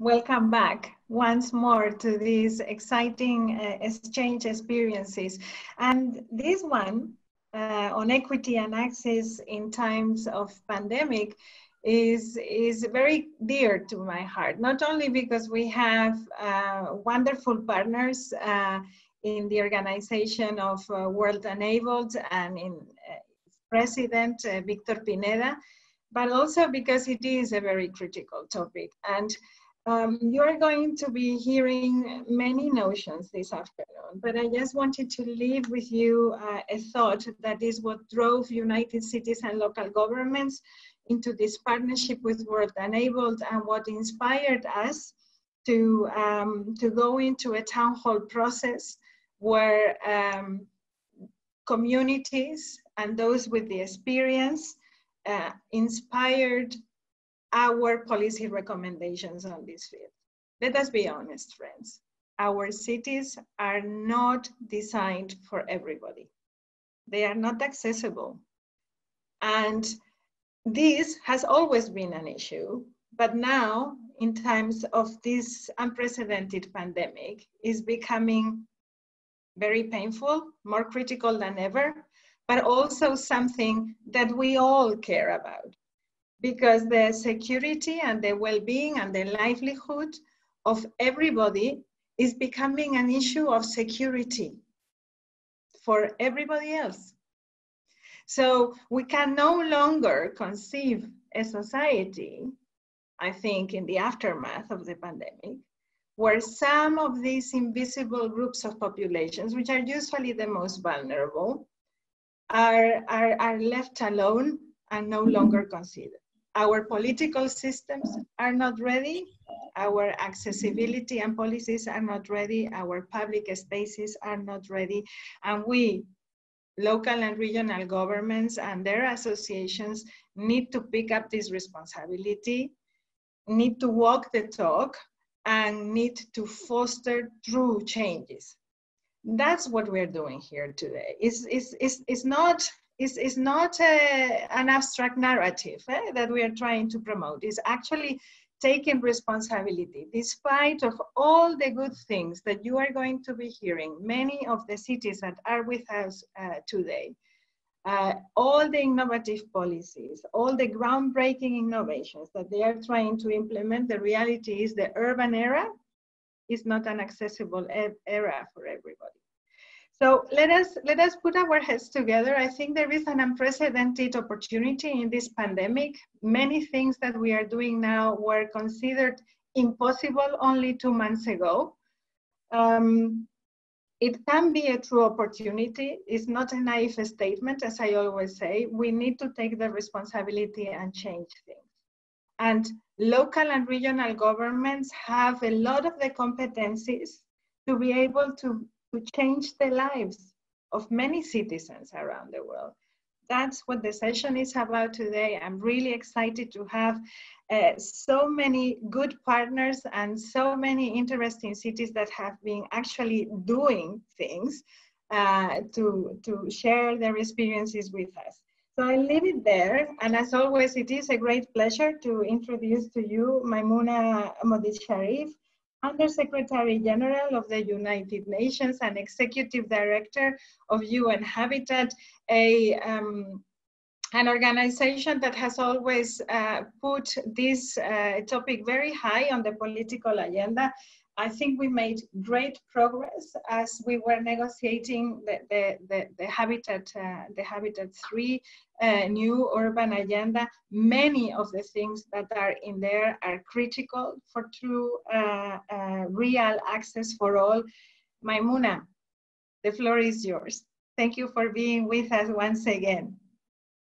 Welcome back once more to these exciting exchange experiences. And this one on equity and access in times of pandemic is very dear to my heart, not only because we have wonderful partners in the organization of World Enabled and in President Victor Pineda, but also because it is a very critical topic. And you are going to be hearing many notions this afternoon, but I just wanted to leave with you a thought that is what drove United Cities and local governments into this partnership with World Enabled, and what inspired us to go into a town hall process where communities and those with the experience inspired our policy recommendations on this field. Let us be honest, friends. Our cities are not designed for everybody. They are not accessible. And this has always been an issue, but now, in times of this unprecedented pandemic, is becoming very painful, more critical than ever, but also something that we all care about, because the security and the well-being and the livelihood of everybody is becoming an issue of security for everybody else. So we can no longer conceive a society, I think, in the aftermath of the pandemic, where some of these invisible groups of populations, which are usually the most vulnerable, are left alone and no longer considered. Our political systems are not ready, our accessibility and policies are not ready, our public spaces are not ready, and we, local and regional governments and their associations, need to pick up this responsibility, need to walk the talk, and need to foster true changes. That's what we're doing here today. It's not an abstract narrative that we are trying to promote. It's actually taking responsibility. Despite of all the good things that you are going to be hearing, many of the cities that are with us today, all the innovative policies, all the groundbreaking innovations that they are trying to implement, the reality is the urban era is not an accessible era for everybody. So let us put our heads together. I think there is an unprecedented opportunity in this pandemic. Many things that we are doing now were considered impossible only 2 months ago. It can be a true opportunity. It's not a naive statement, as I always say. We need to take the responsibility and change things. And local and regional governments have a lot of the competencies to be able to change the lives of many citizens around the world. That's what the session is about today. I'm really excited to have so many good partners and so many interesting cities that have been actually doing things to share their experiences with us. So I'll leave it there. And as always, it is a great pleasure to introduce to you Maimouna Modis-Sharif, Under-Secretary General of the United Nations and Executive Director of UN Habitat, an organization that has always put this topic very high on the political agenda. I think we made great progress as we were negotiating the Habitat 3 new urban agenda. Many of the things that are in there are critical for true real access for all. Maimouna, the floor is yours. Thank you for being with us once again.